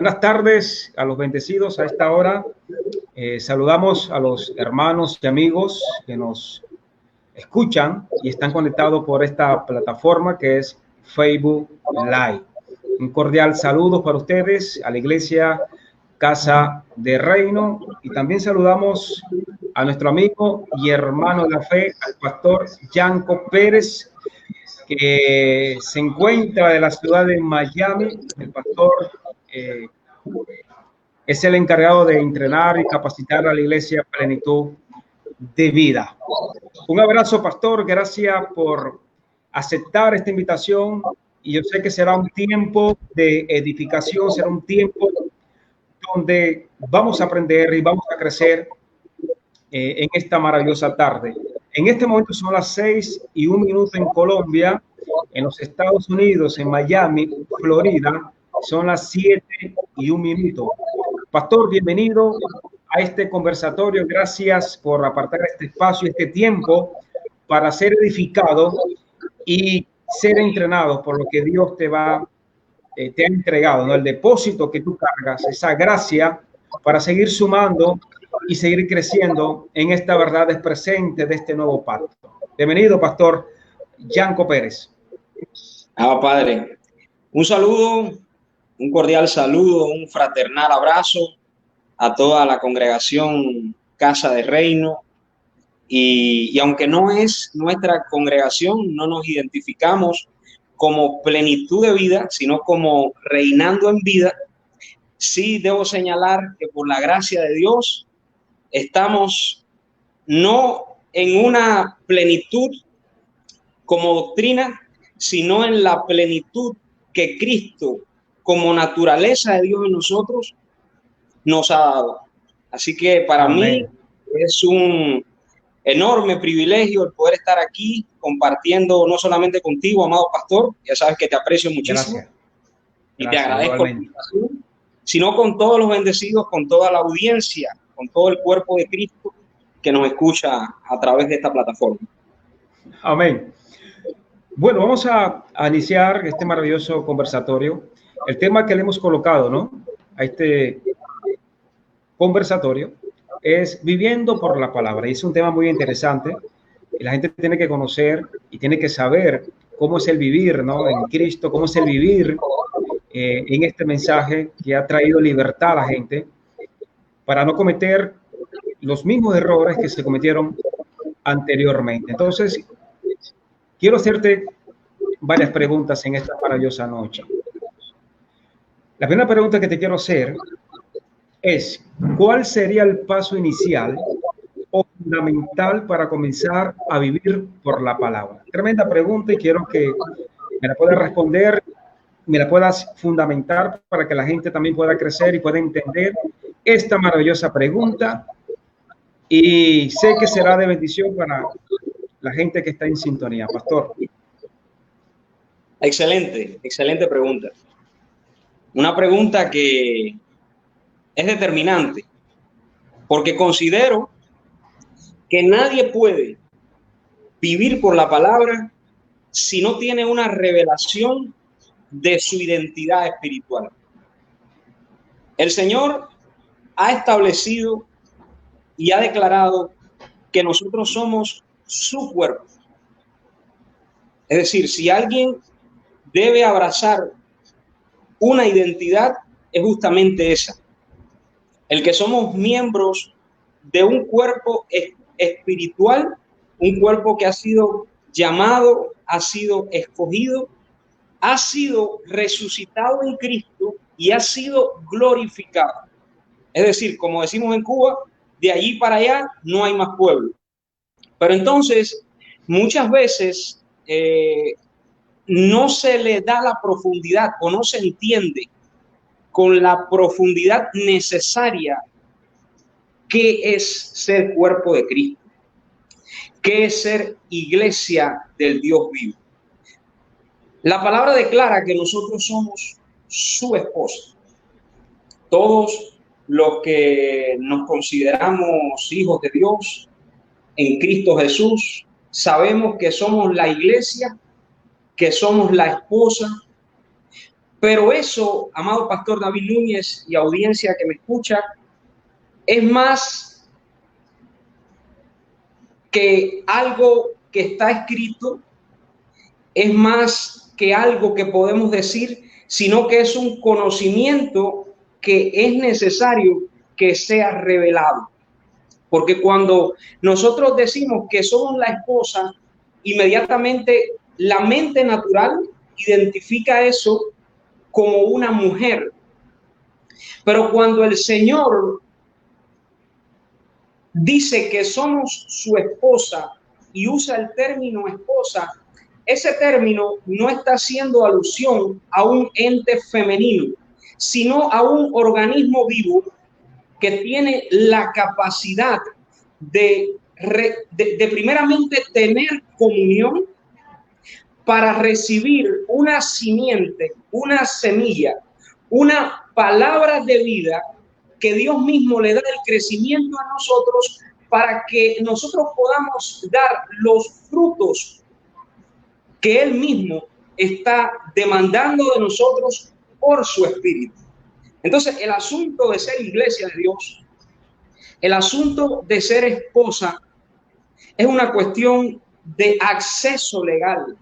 Buenas tardes a los bendecidos a esta hora. Saludamos a los hermanos y amigos que nos escuchan y están conectados por esta plataforma que es Facebook Live. Un cordial saludo para ustedes, a la iglesia Casa de Reino, y también saludamos a nuestro amigo y hermano de la fe, al pastor Yanko Pérez, que se encuentra de la ciudad de Miami. El pastor es el encargado de entrenar y capacitar a la iglesia Plenitud de Vida. Un abrazo, pastor. Gracias por aceptar esta invitación. Y yo sé que será un tiempo de edificación, será un tiempo donde vamos a aprender y vamos a crecer en esta maravillosa tarde. En este momento son las 6:01 en Colombia. En los Estados Unidos, en Miami, Florida, son las 7:01. Pastor, bienvenido a este conversatorio. Gracias por apartar este espacio, este tiempo para ser edificado y ser entrenado por lo que Dios te ha entregado, ¿no? El depósito que tú cargas, esa gracia para seguir sumando y seguir creciendo en esta verdad presente de este nuevo pacto. Bienvenido, Pastor Yanko Pérez. Padre, un saludo, un cordial saludo, un fraternal abrazo a toda la congregación Casa de Reino. Y aunque no es nuestra congregación, no nos identificamos como Plenitud de Vida, sino como Reinando en Vida, sí debo señalar que por la gracia de Dios estamos no en una plenitud como doctrina, sino en la plenitud que Cristo, como naturaleza de Dios en nosotros, nos ha dado. Así que para mí es un enorme privilegio el poder estar aquí compartiendo no solamente contigo, amado pastor, ya sabes que te aprecio muchísimo. Gracias. Y te agradezco la invitación, sino con todos los bendecidos, con toda la audiencia, con todo el cuerpo de Cristo que nos escucha a través de esta plataforma. Amén. Bueno, vamos a iniciar este maravilloso conversatorio. El tema que le hemos colocado, ¿no?, a este conversatorio es viviendo por la palabra. Y es un tema muy interesante. Y la gente tiene que conocer y tiene que saber cómo es el vivir, ¿no?, en Cristo, cómo es el vivir en este mensaje que ha traído libertad a la gente para no cometer los mismos errores que se cometieron anteriormente. Entonces, quiero hacerte varias preguntas en esta maravillosa noche. La primera pregunta que te quiero hacer es, ¿cuál sería el paso inicial o fundamental para comenzar a vivir por la palabra? Tremenda pregunta y quiero que me la puedas responder, me la puedas fundamentar para que la gente también pueda crecer y pueda entender esta maravillosa pregunta. Y sé que será de bendición para la gente que está en sintonía. Pastor. Excelente pregunta. Una pregunta que es determinante, porque considero que nadie puede vivir por la palabra si no tiene una revelación de su identidad espiritual. El Señor ha establecido y ha declarado que nosotros somos su cuerpo. Es decir, si alguien debe abrazar una identidad, es justamente esa. El que somos miembros de un cuerpo espiritual, un cuerpo que ha sido llamado, ha sido escogido, ha sido resucitado en Cristo y ha sido glorificado. Es decir, como decimos en Cuba, de allí para allá no hay más pueblo. Pero entonces, muchas veces no se le da la profundidad o no se entiende con la profundidad necesaria qué es ser cuerpo de Cristo, qué es ser iglesia del Dios vivo. La palabra declara que nosotros somos su esposa. Todos los que nos consideramos hijos de Dios en Cristo Jesús, sabemos que somos la iglesia, que somos la esposa Pero eso, amado pastor David Núñez y audiencia que me escucha, es más que algo que está escrito, es más que algo que podemos decir, sino que es un conocimiento que es necesario que sea revelado. Porque cuando nosotros decimos que somos la esposa, inmediatamente la mente natural identifica eso como una mujer. Pero cuando el Señor dice que somos su esposa y usa el término esposa, ese término no está haciendo alusión a un ente femenino, sino a un organismo vivo que tiene la capacidad de primeramente tener comunión para recibir una simiente, una semilla, una palabra de vida que Dios mismo le da el crecimiento a nosotros para que nosotros podamos dar los frutos que Él mismo está demandando de nosotros por su Espíritu. Entonces, el asunto de ser iglesia de Dios, el asunto de ser esposa, es una cuestión de acceso legal,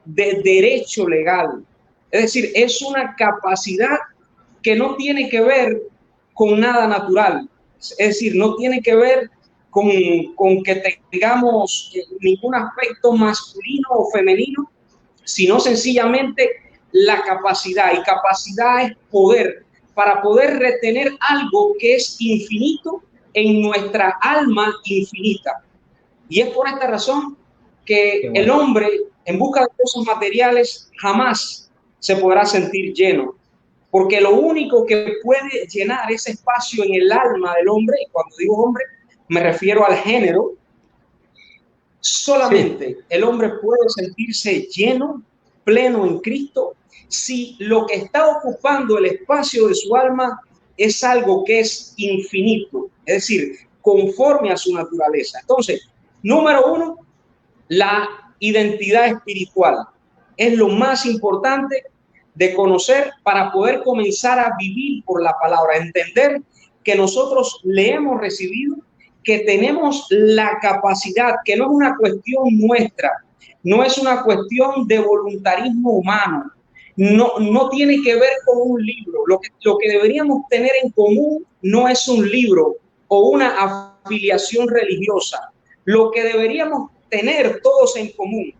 de derecho legal. Es decir, es una capacidad que no tiene que ver con nada natural. Es decir, no tiene que ver con que tengamos ningún aspecto masculino o femenino, sino sencillamente la capacidad. Y capacidad es poder, para poder retener algo que es infinito en nuestra alma infinita. Y es por esta razón que el hombre, en busca de cosas materiales, jamás se podrá sentir lleno. Porque lo único que puede llenar ese espacio en el alma del hombre, y cuando digo hombre, me refiero al género, solamente el hombre puede sentirse lleno, pleno en Cristo, si lo que está ocupando el espacio de su alma es algo que es infinito, es decir, conforme a su naturaleza. Entonces, número uno, la identidad espiritual es lo más importante de conocer para poder comenzar a vivir por la palabra, entender que nosotros le hemos recibido, que tenemos la capacidad, que no es una cuestión nuestra, no es una cuestión de voluntarismo humano, no tiene que ver con un libro. Lo que deberíamos tener en común no es un libro o una afiliación religiosa. Lo que deberíamos tener todos en común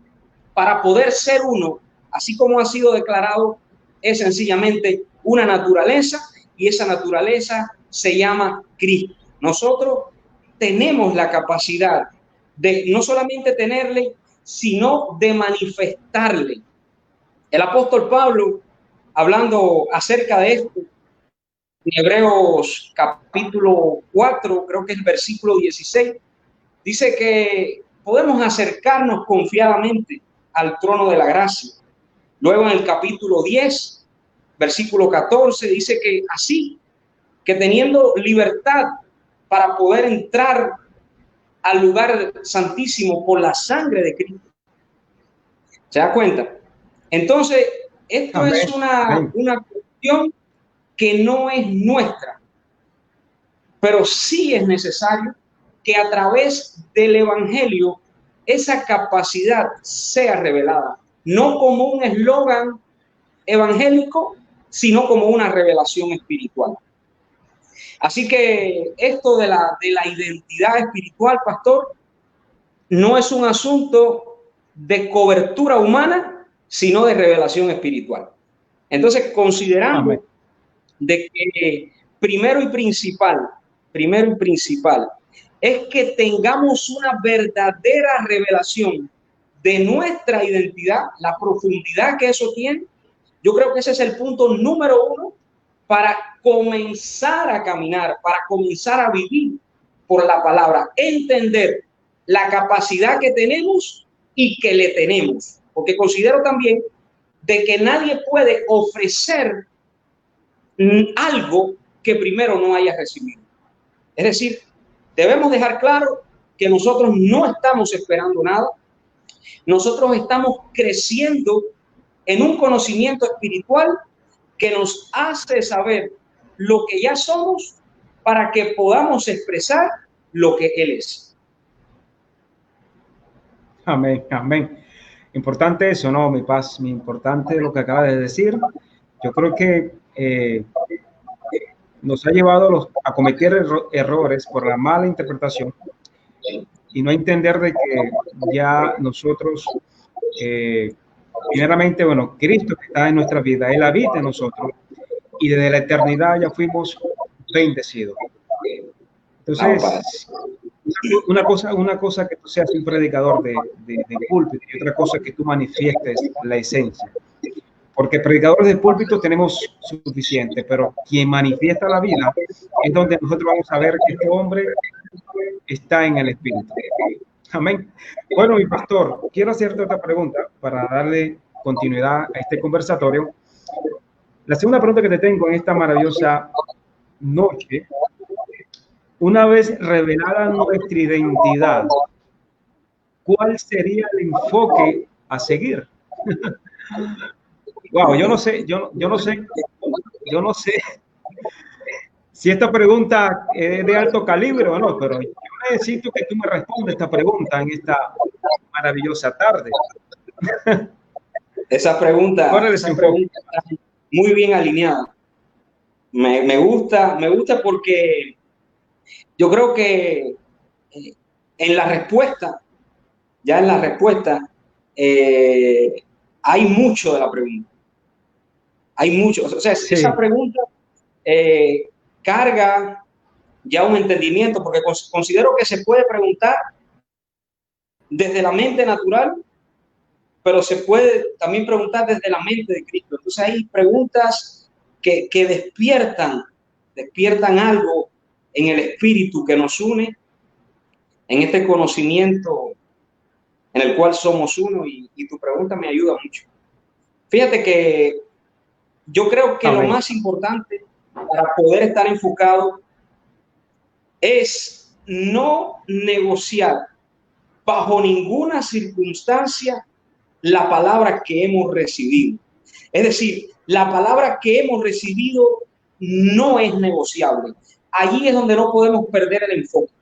para poder ser uno, así como ha sido declarado, es sencillamente una naturaleza, y esa naturaleza se llama Cristo. Nosotros tenemos la capacidad de no solamente tenerle, sino de manifestarle. El apóstol Pablo, hablando acerca de esto, en Hebreos capítulo 4, creo que es el versículo 16, dice que podemos acercarnos confiadamente al trono de la gracia. Luego en el capítulo 10, versículo 14, dice que así, que teniendo libertad para poder entrar al lugar santísimo por la sangre de Cristo. ¿Se da cuenta? Entonces, esto es una cuestión que no es nuestra, pero sí es necesario que a través del evangelio esa capacidad sea revelada, no como un eslogan evangélico, sino como una revelación espiritual. Así que esto de la identidad espiritual, pastor, no es un asunto de cobertura humana, sino de revelación espiritual. Entonces, considerando de que primero y principal, es que tengamos una verdadera revelación de nuestra identidad, la profundidad que eso tiene. Yo creo que ese es el punto número uno para comenzar a caminar, para comenzar a vivir por la palabra, entender la capacidad que tenemos y que le tenemos. Porque considero también de que nadie puede ofrecer algo que primero no haya recibido. Es decir, debemos dejar claro que nosotros no estamos esperando nada. Nosotros estamos creciendo en un conocimiento espiritual que nos hace saber lo que ya somos para que podamos expresar lo que Él es. Amén, amén. Importante eso, ¿no? Mi paz, muy importante lo que acaba de decir. Yo creo que nos ha llevado a cometer errores por la mala interpretación y no entender de que ya nosotros, primeramente, bueno, Cristo que está en nuestra vida, Él habita en nosotros y desde la eternidad ya fuimos bendecidos. Entonces, una cosa que tú seas un predicador de púlpito y otra cosa que tú manifiestes la esencia. Porque predicadores de púlpito tenemos suficiente, pero quien manifiesta la vida es donde nosotros vamos a ver que este hombre está en el Espíritu. Amén. Bueno, mi pastor, quiero hacerte otra pregunta para darle continuidad a este conversatorio. La segunda pregunta que te tengo en esta maravillosa noche, una vez revelada nuestra identidad, ¿cuál sería el enfoque a seguir? Wow, yo no sé si esta pregunta es de alto calibre o no, pero yo necesito que tú me respondas esta pregunta en esta maravillosa tarde. Esa pregunta está muy bien alineada. Me gusta porque yo creo que en la respuesta, hay mucho de la pregunta. Hay mucho. O sea, sí. Esa pregunta carga ya un entendimiento, porque considero que se puede preguntar desde la mente natural, pero se puede también preguntar desde la mente de Cristo. Entonces hay preguntas que despiertan algo en el espíritu que nos une en este conocimiento en el cual somos uno, y tu pregunta me ayuda mucho. Fíjate que yo creo que lo más importante para poder estar enfocado es no negociar bajo ninguna circunstancia la palabra que hemos recibido. Es decir, la palabra que hemos recibido no es negociable. Allí es donde no podemos perder el enfoque.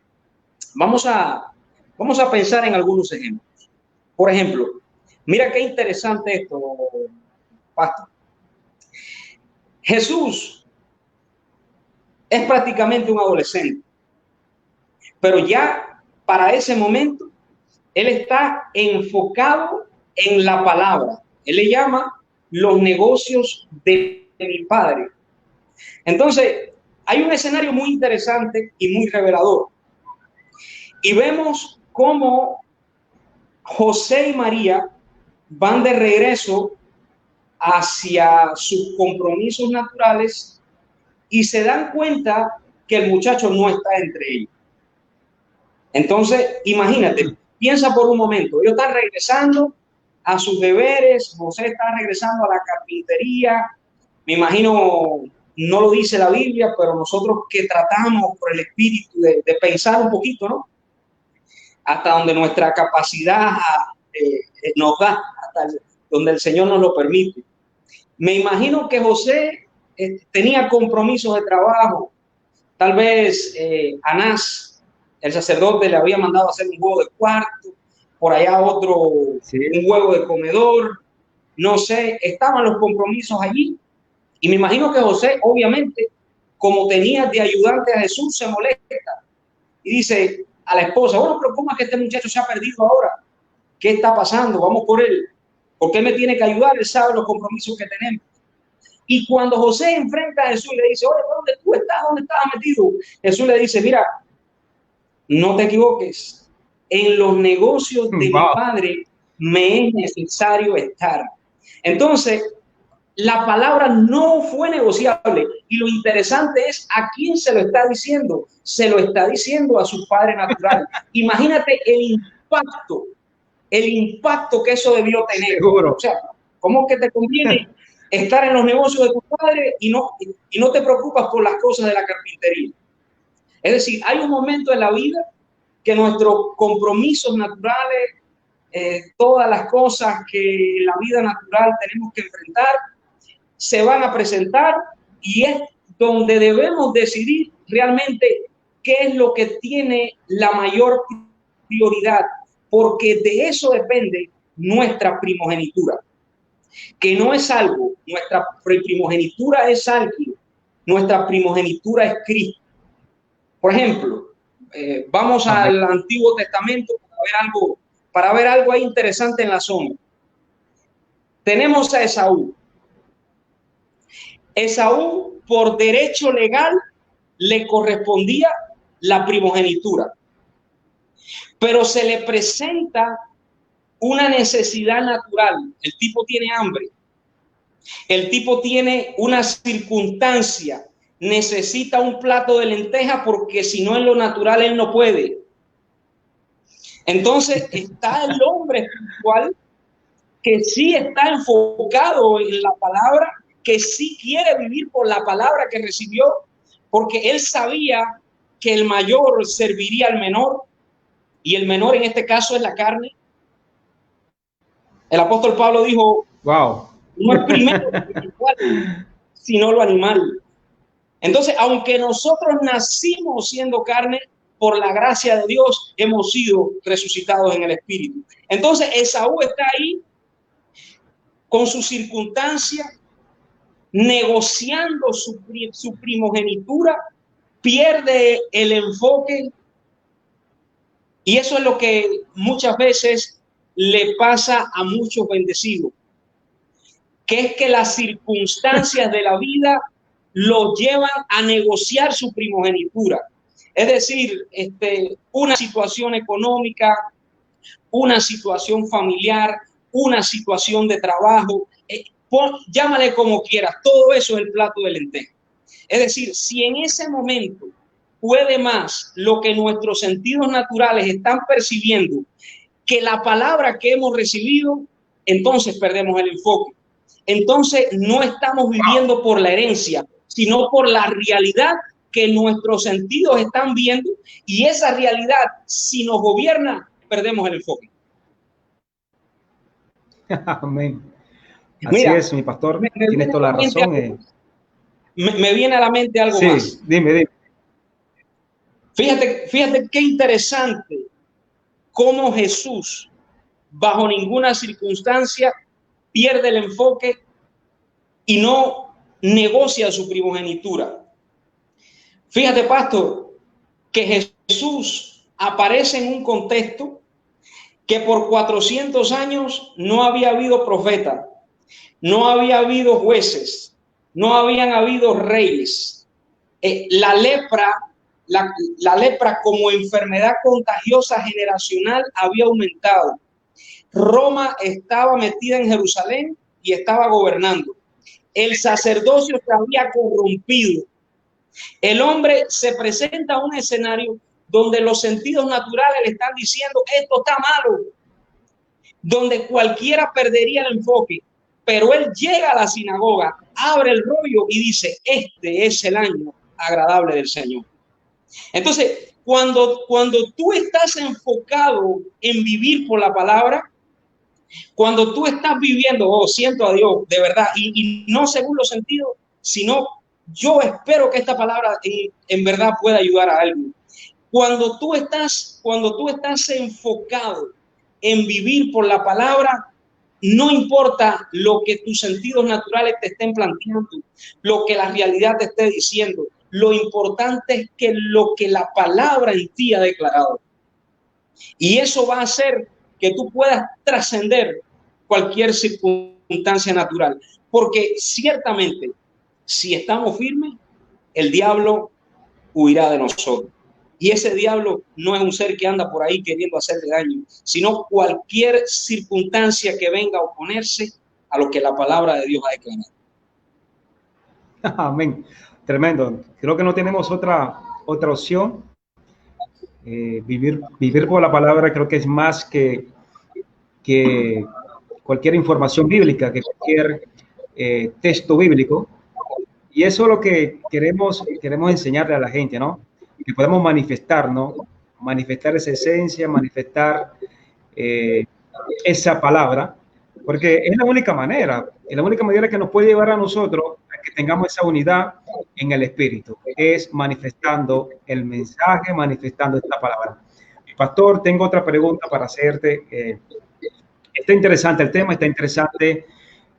Vamos a pensar en algunos ejemplos. Por ejemplo, mira qué interesante esto, pastor. Jesús es prácticamente un adolescente, pero ya para ese momento él está enfocado en la palabra. Él le llama los negocios de mi Padre. Entonces, hay un escenario muy interesante y muy revelador. Y vemos cómo José y María van de regreso hacia sus compromisos naturales y se dan cuenta que el muchacho no está entre ellos. Entonces, imagínate, piensa por un momento, ellos están regresando a sus deberes, José está regresando a la carpintería, me imagino, no lo dice la Biblia, pero nosotros que tratamos por el espíritu de pensar un poquito, ¿no? Hasta donde nuestra capacidad nos da, hasta donde el Señor nos lo permite. Me imagino que José tenía compromisos de trabajo, tal vez Anás, el sacerdote, le había mandado a hacer un juego de cuarto, por allá otro, sí, un juego de comedor, no sé, estaban los compromisos allí. Y me imagino que José, obviamente, como tenía de ayudante a Jesús, se molesta y dice a la esposa, bueno, pero ¿cómo es que este muchacho se ha perdido ahora? ¿Qué está pasando? Vamos por él. ¿Por qué me tiene que ayudar? Él sabe los compromisos que tenemos. Y cuando José enfrenta a Jesús y le dice, oye, ¿dónde tú estás? ¿Dónde estabas metido? Jesús le dice, mira, no te equivoques. En los negocios de mi Padre me es necesario estar. Entonces, la palabra no fue negociable. Y lo interesante es a quién se lo está diciendo. Se lo está diciendo a su padre natural. Imagínate el impacto que eso debió tener. Seguro. O sea, ¿cómo que te conviene estar en los negocios de tu padre y no te preocupas por las cosas de la carpintería? Es decir, hay un momento en la vida que nuestros compromisos naturales, todas las cosas que en la vida natural tenemos que enfrentar, se van a presentar y es donde debemos decidir realmente qué es lo que tiene la mayor prioridad, porque de eso depende nuestra primogenitura, que no es algo, nuestra primogenitura es algo, nuestra primogenitura es Cristo. Por ejemplo, vamos al Antiguo Testamento para ver algo ahí interesante en la sombra. Tenemos a Esaú. Esaú, por derecho legal, le correspondía la primogenitura, pero se le presenta una necesidad natural. El tipo tiene hambre, el tipo tiene una circunstancia, necesita un plato de lentejas porque si no en lo natural él no puede. Entonces está el hombre espiritual que sí está enfocado en la palabra, que sí quiere vivir por la palabra que recibió, porque él sabía que el mayor serviría al menor, y el menor en este caso es la carne. El apóstol Pablo dijo, wow, no es primero lo espiritual, sino lo animal. Entonces, aunque nosotros nacimos siendo carne, por la gracia de Dios hemos sido resucitados en el espíritu. Entonces, Esaú está ahí con su circunstancia, negociando su primogenitura, pierde el enfoque, y eso es lo que muchas veces le pasa a muchos bendecidos, que es que las circunstancias de la vida los llevan a negociar su primogenitura. Es decir, una situación económica, una situación familiar, una situación de trabajo, llámale como quieras, todo eso es el plato de lentejas. Es decir, si en ese momento puede más lo que nuestros sentidos naturales están percibiendo que la palabra que hemos recibido, entonces perdemos el enfoque. Entonces no estamos viviendo por la herencia, sino por la realidad que nuestros sentidos están viendo, y esa realidad, si nos gobierna, perdemos el enfoque. Amén. Así Mira, es, mi pastor, tienes toda la razón. Me viene a la mente algo más. Sí, dime. Fíjate qué interesante cómo Jesús, bajo ninguna circunstancia, pierde el enfoque y no negocia su primogenitura. Fíjate, pastor, que Jesús aparece en un contexto que por 400 años no había habido profeta, no había habido jueces, no habían habido reyes. La lepra como enfermedad contagiosa generacional había aumentado. Roma estaba metida en Jerusalén y estaba gobernando. El sacerdocio se había corrompido. El hombre se presenta a un escenario donde los sentidos naturales le están diciendo esto está malo, donde cualquiera perdería el enfoque, pero él llega a la sinagoga, abre el rollo y dice, este es el año agradable del Señor. Entonces, cuando tú estás enfocado en vivir por la palabra, cuando tú estás viviendo, siento a Dios, de verdad, y no según los sentidos, sino yo espero que esta palabra en verdad pueda ayudar a alguien. Cuando tú estás enfocado en vivir por la palabra, no importa lo que tus sentidos naturales te estén planteando, lo que la realidad te esté diciendo, lo importante es que lo que la palabra en ti ha declarado. Y eso va a hacer que tú puedas trascender cualquier circunstancia natural. Porque ciertamente, si estamos firmes, el diablo huirá de nosotros. Y ese diablo no es un ser que anda por ahí queriendo hacerle daño, sino cualquier circunstancia que venga a oponerse a lo que la palabra de Dios ha declarado. Amén. Tremendo. Creo que no tenemos otra opción. Vivir por la palabra creo que es más que cualquier información bíblica, que cualquier texto bíblico. Y eso es lo que queremos enseñarle a la gente, ¿no? Que podemos manifestar, ¿no? Manifestar esa esencia, manifestar esa palabra, porque es la única manera que nos puede llevar a nosotros a que tengamos esa unidad en el espíritu, es manifestando el mensaje, manifestando esta palabra. Pastor, tengo otra pregunta para hacerte. Está interesante el tema, está interesante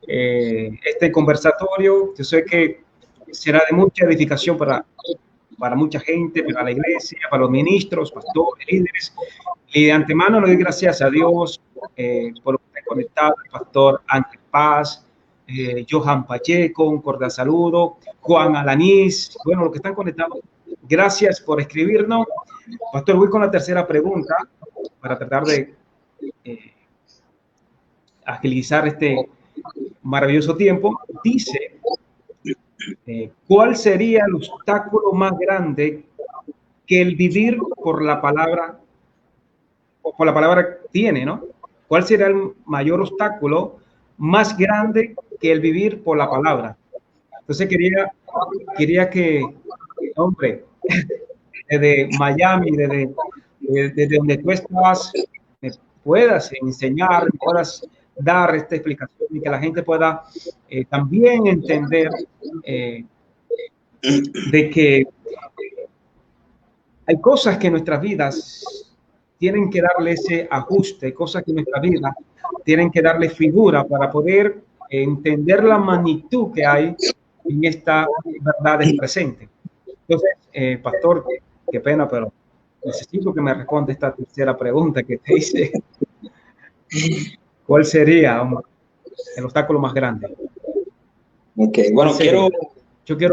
este conversatorio. Yo sé que será de mucha edificación para mucha gente, para la iglesia, para los ministros, pastores, líderes. Y de antemano le doy gracias a Dios por lo que está conectado, el pastor Ángel Paz, Johan Pacheco, un cordial saludo, Juan Alanís, bueno, los que están conectados, gracias por escribirnos. Pastor, voy con la tercera pregunta para tratar de agilizar este maravilloso tiempo. Dice, ¿cuál sería el obstáculo más grande que el vivir por la palabra tiene, ¿no? ¿Cuál será el mayor obstáculo más grande que el vivir por la palabra? Entonces quería que, hombre, desde Miami, desde donde tú estás, me puedas enseñar, puedas dar esta explicación y que la gente pueda también entender de que hay cosas que en nuestras vidas tienen que darle ese ajuste, cosas que en nuestra vida tienen que darle figura para poder entender la magnitud que hay en esta verdad presente. Entonces, pastor, qué pena, pero necesito que me responda esta tercera pregunta que te hice. ¿Cuál sería el obstáculo más grande? Ok, bueno, quiero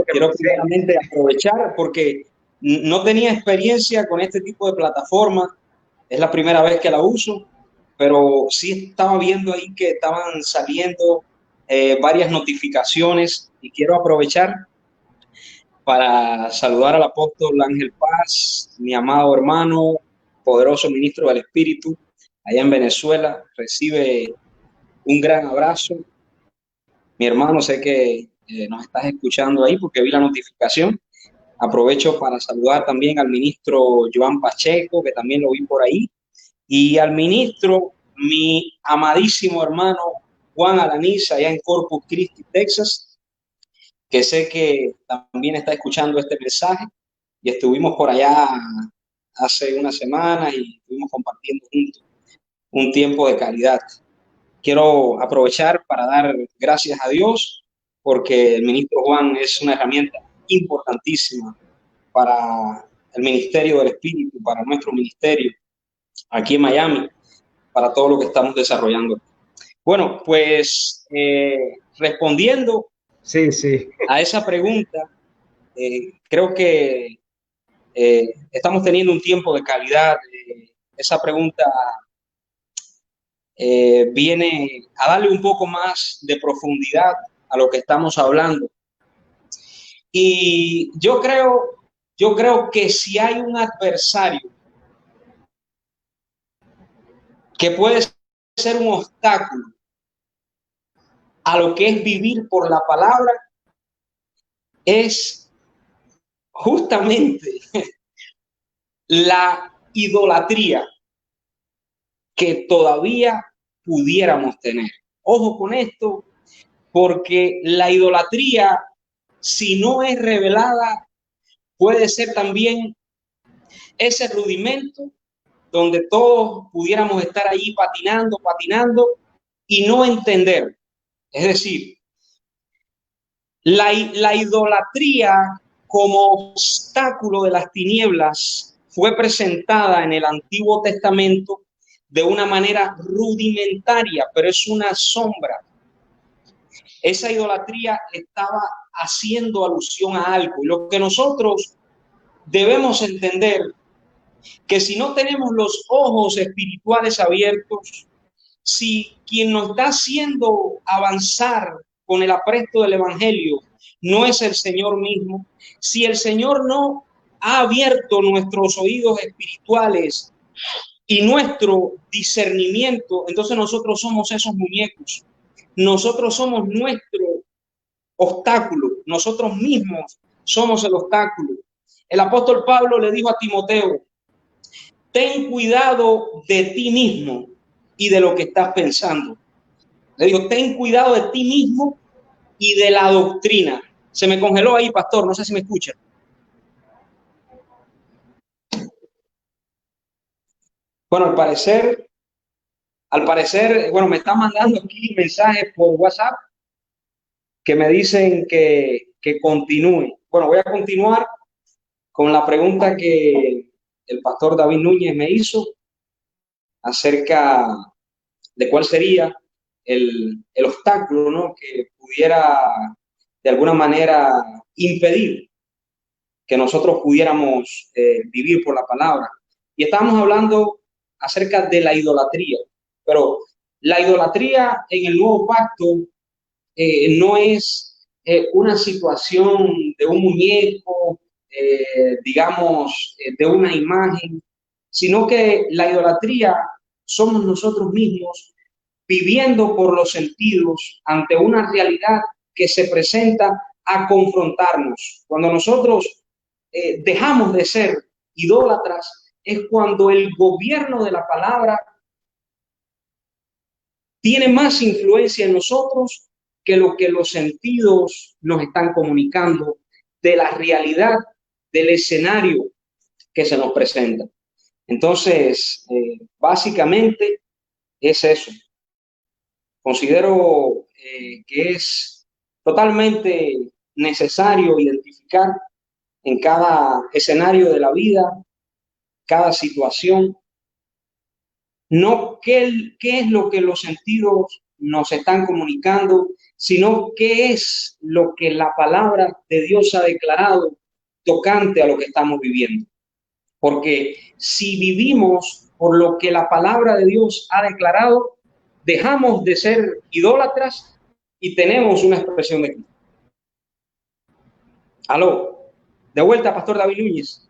primeramente aprovechar porque no tenía experiencia con este tipo de plataforma. Es la primera vez que la uso, pero sí estaba viendo ahí que estaban saliendo varias notificaciones y quiero aprovechar para saludar al apóstol Ángel Paz, mi amado hermano, poderoso ministro del Espíritu, allá en Venezuela. Recibe un gran abrazo. Mi hermano, sé que nos estás escuchando ahí porque vi la notificación. Aprovecho para saludar también al ministro Johan Pacheco, que también lo vi por ahí, y al ministro, mi amadísimo hermano Juan Alanís, allá en Corpus Christi, Texas, que sé que también está escuchando este mensaje, y estuvimos por allá hace unas semanas y estuvimos compartiendo juntos un tiempo de calidad. Quiero aprovechar para dar gracias a Dios porque el ministro Juan es una herramienta importantísima para el ministerio del Espíritu, para nuestro ministerio aquí en Miami, para todo lo que estamos desarrollando. Bueno, pues respondiendo a esa pregunta, creo que estamos teniendo un tiempo de calidad. Esa pregunta viene a darle un poco más de profundidad a lo que estamos hablando. Y yo creo que si hay un adversario que puede ser un obstáculo a lo que es vivir por la palabra, es justamente la idolatría que todavía pudiéramos tener. Ojo con esto, porque la idolatría, si no es revelada, puede ser también ese rudimento donde todos pudiéramos estar ahí patinando y no entender. Es decir, la idolatría como obstáculo de las tinieblas fue presentada en el Antiguo Testamento de una manera rudimentaria, pero es una sombra. Esa idolatría estaba haciendo alusión a algo. Y lo que nosotros debemos entender, que si no tenemos los ojos espirituales abiertos, si quien nos está haciendo avanzar con el apresto del Evangelio no es el Señor mismo, si el Señor no ha abierto nuestros oídos espirituales y nuestro discernimiento, entonces nosotros somos esos muñecos. Nosotros somos nuestro obstáculo, nosotros mismos somos el obstáculo. El apóstol Pablo le dijo a Timoteo: ten cuidado de ti mismo y de lo que estás pensando. Le dijo, ten cuidado de ti mismo y de la doctrina. Se me congeló ahí, pastor, no sé si me escucha. Bueno, al parecer, bueno, me están mandando aquí mensajes por WhatsApp que me dicen que continúe. Bueno, voy a continuar con la pregunta que el pastor David Núñez me hizo acerca de cuál sería el obstáculo, ¿no?, que pudiera de alguna manera impedir que nosotros pudiéramos vivir por la palabra. Y estábamos hablando acerca de la idolatría, pero la idolatría en el nuevo pacto no es una situación de un muñeco, digamos, de una imagen, sino que la idolatría somos nosotros mismos viviendo por los sentidos ante una realidad que se presenta a confrontarnos. Cuando nosotros dejamos de ser idólatras, es cuando el gobierno de la palabra tiene más influencia en nosotros que lo que los sentidos nos están comunicando de la realidad del escenario que se nos presenta. Entonces, básicamente es eso. Considero que es totalmente necesario identificar en cada escenario de la vida, cada situación, no qué es lo que los sentidos nos están comunicando, sino qué es lo que la palabra de Dios ha declarado tocante a lo que estamos viviendo. Porque si vivimos por lo que la palabra de Dios ha declarado, dejamos de ser idólatras y tenemos una expresión de Cristo. Aló, de vuelta, pastor David Núñez.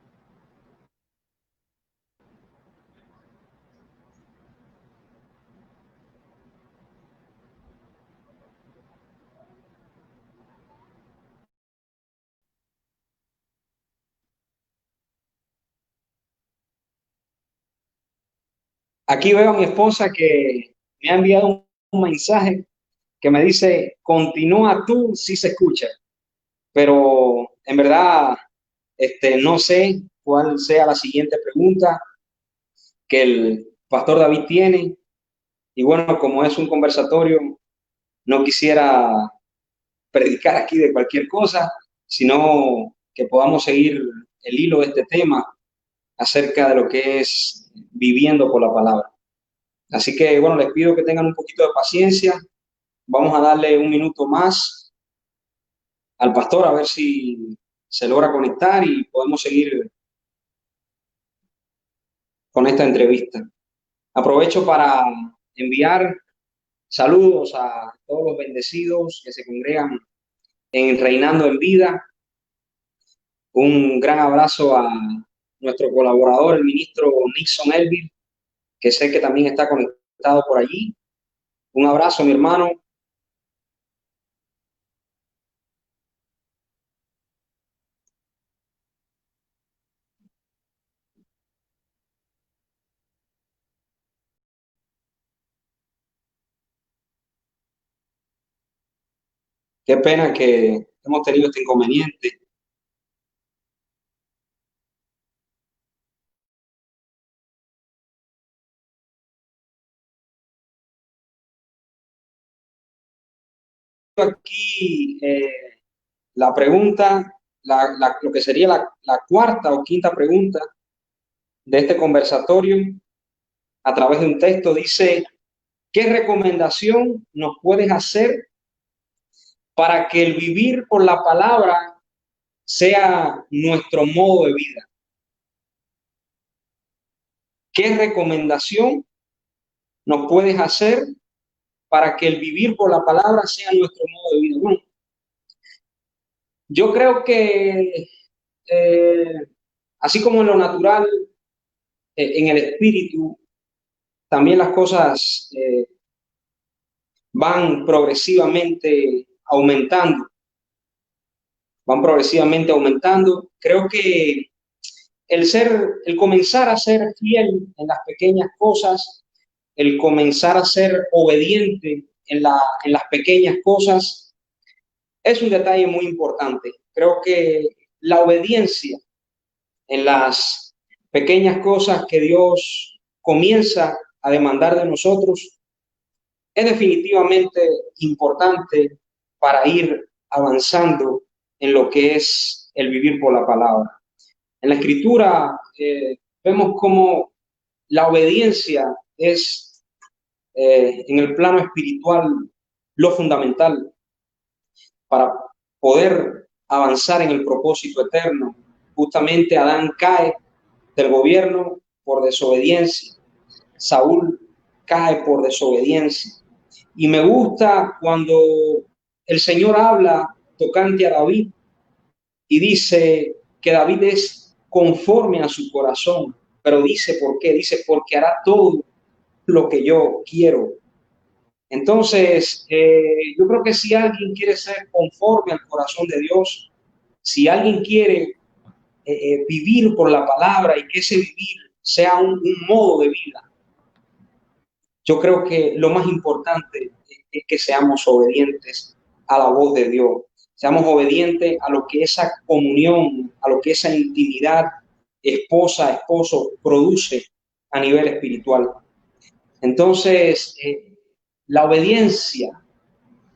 Aquí veo a mi esposa que me ha enviado un mensaje que me dice, continúa tú si se escucha, pero en verdad no sé cuál sea la siguiente pregunta que el pastor David tiene. Y bueno, como es un conversatorio, no quisiera predicar aquí de cualquier cosa, sino que podamos seguir el hilo de este tema acerca de lo que es viviendo por la palabra. Así que bueno, les pido que tengan un poquito de paciencia. Vamos a darle un minuto más al pastor a ver si se logra conectar y podemos seguir con esta entrevista. Aprovecho para enviar saludos a todos los bendecidos que se congregan en Reinando en Vida. Un gran abrazo a nuestro colaborador, el ministro Nixon Elville, que sé que también está conectado por allí. Un abrazo, mi hermano. Qué pena que hemos tenido este inconveniente. Aquí la pregunta, lo que sería la cuarta o quinta pregunta de este conversatorio a través de un texto dice, ¿qué recomendación nos puedes hacer para que el vivir por la palabra sea nuestro modo de vida? ¿Qué recomendación nos puedes hacer para que el vivir por la palabra sea nuestro modo de vida? Bueno, yo creo que así como en lo natural, en el espíritu, también las cosas van progresivamente aumentando. Van progresivamente aumentando. Creo que el comenzar a ser fiel en las pequeñas cosas, el comenzar a ser obediente en las pequeñas cosas es un detalle muy importante. Creo que la obediencia en las pequeñas cosas que Dios comienza a demandar de nosotros es definitivamente importante para ir avanzando en lo que es el vivir por la palabra. En la Escritura vemos cómo la obediencia es en el plano espiritual lo fundamental para poder avanzar en el propósito eterno. Justamente Adán cae del gobierno por desobediencia. Saúl cae por desobediencia. Y me gusta cuando el Señor habla tocante a David y dice que David es conforme a su corazón, pero dice ¿por qué? Dice porque hará todo lo que yo quiero. Entonces, yo creo que si alguien quiere ser conforme al corazón de Dios, si alguien quiere vivir por la palabra y que ese vivir sea un modo de vida, yo creo que lo más importante es que seamos obedientes a la voz de Dios, seamos obedientes a lo que esa comunión, a lo que esa intimidad esposa, esposo produce a nivel espiritual. Entonces, la obediencia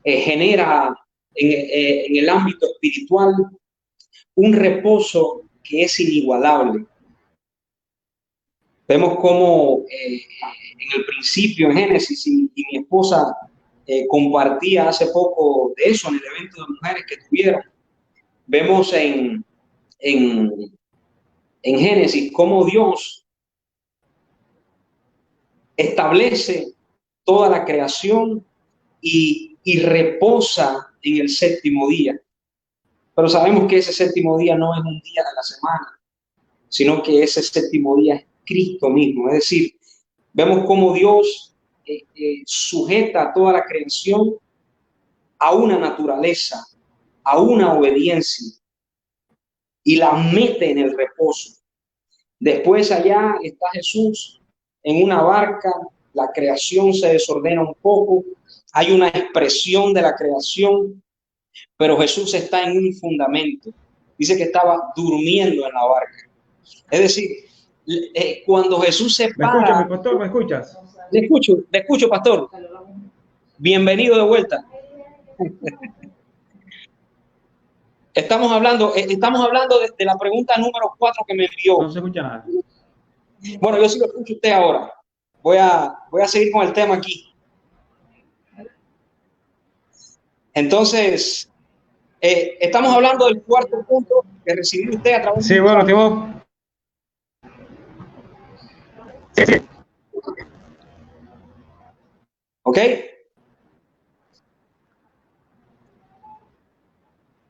genera en el ámbito espiritual un reposo que es inigualable. Vemos cómo en el principio, en Génesis, y mi esposa compartía hace poco de eso en el evento de mujeres que tuvieron. Vemos en Génesis cómo Dios establece toda la creación y reposa en el séptimo día. Pero sabemos que ese séptimo día no es un día de la semana, sino que ese séptimo día es Cristo mismo. Es decir, vemos cómo Dios sujeta toda la creación a una naturaleza, a una obediencia, y la mete en el reposo. Después allá está Jesús en una barca, la creación se desordena un poco, hay una expresión de la creación, pero Jesús está en un fundamento. Dice que estaba durmiendo en la barca. Es decir, cuando Jesús se para... ¿Me escuchas, mi pastor? ¿Me escuchas? Le escucho, pastor. Bienvenido de vuelta. Estamos hablando de la pregunta número 4 que me envió. No se escucha nada. Bueno, yo sí lo escucho usted ahora. Voy a seguir con el tema aquí. Entonces, estamos hablando del cuarto punto que recibió usted a través de... Sí, bueno, tengo... ¿Ok?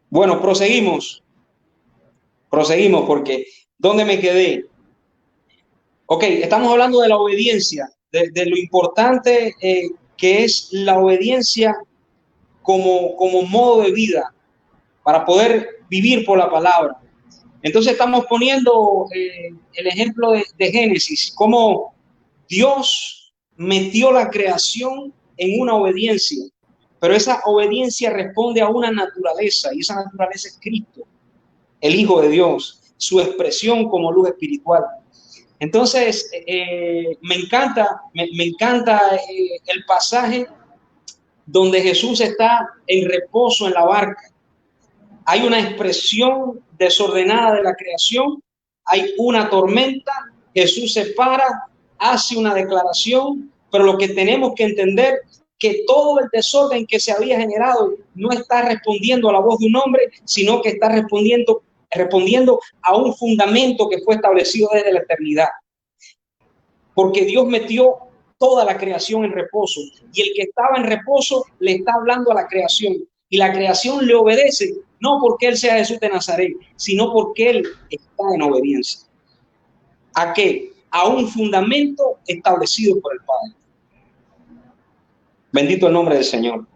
Bueno, proseguimos porque ¿dónde me quedé? Ok, estamos hablando de la obediencia, de lo importante que es la obediencia como modo de vida para poder vivir por la palabra. Entonces estamos poniendo el ejemplo de Génesis, cómo Dios metió la creación en una obediencia, pero esa obediencia responde a una naturaleza, y esa naturaleza es Cristo, el Hijo de Dios, su expresión como luz espiritual. Entonces, me encanta el pasaje donde Jesús está en reposo en la barca. Hay una expresión desordenada de la creación, hay una tormenta, Jesús se para, hace una declaración, pero lo que tenemos que entender que todo el desorden que se había generado no está respondiendo a la voz de un hombre, sino que está respondiendo a un fundamento que fue establecido desde la eternidad. Porque Dios metió toda la creación en reposo, y el que estaba en reposo le está hablando a la creación, y la creación le obedece, no porque él sea Jesús de Nazaret, sino porque él está en obediencia. ¿A qué? A un fundamento establecido por el Padre. Bendito el nombre del Señor.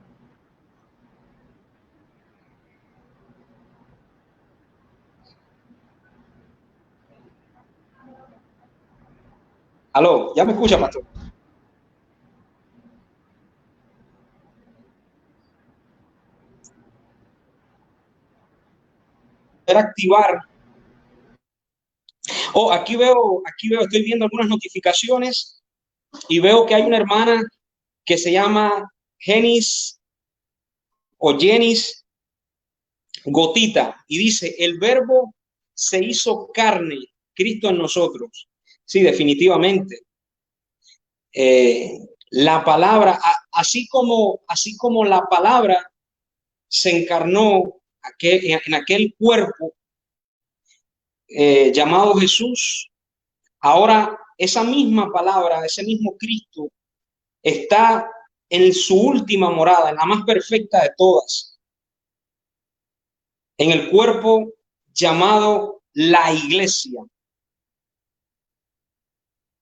Aló, ¿ya me escucha, pastor? activar. Oh, aquí veo, estoy viendo algunas notificaciones y veo que hay una hermana que se llama Jenis Gotita y dice: el verbo se hizo carne, Cristo en nosotros. Sí, definitivamente. La palabra, así como la palabra se encarnó en aquel cuerpo llamado Jesús, ahora esa misma palabra, ese mismo Cristo está en su última morada, en la más perfecta de todas, en el cuerpo llamado la iglesia.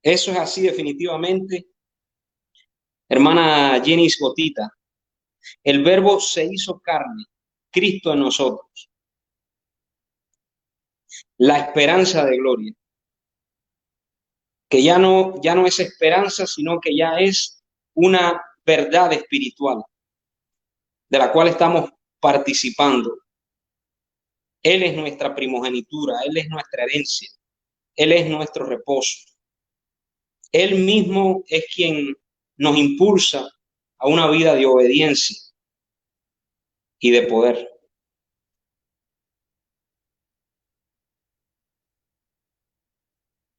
Eso es así definitivamente, hermana Jenny Gotita. El verbo se hizo carne, Cristo en nosotros, la esperanza de gloria, que ya no es esperanza, sino que ya es una verdad espiritual de la cual estamos participando. Él es nuestra primogenitura, Él es nuestra herencia, Él es nuestro reposo. Él mismo es quien nos impulsa a una vida de obediencia y de poder.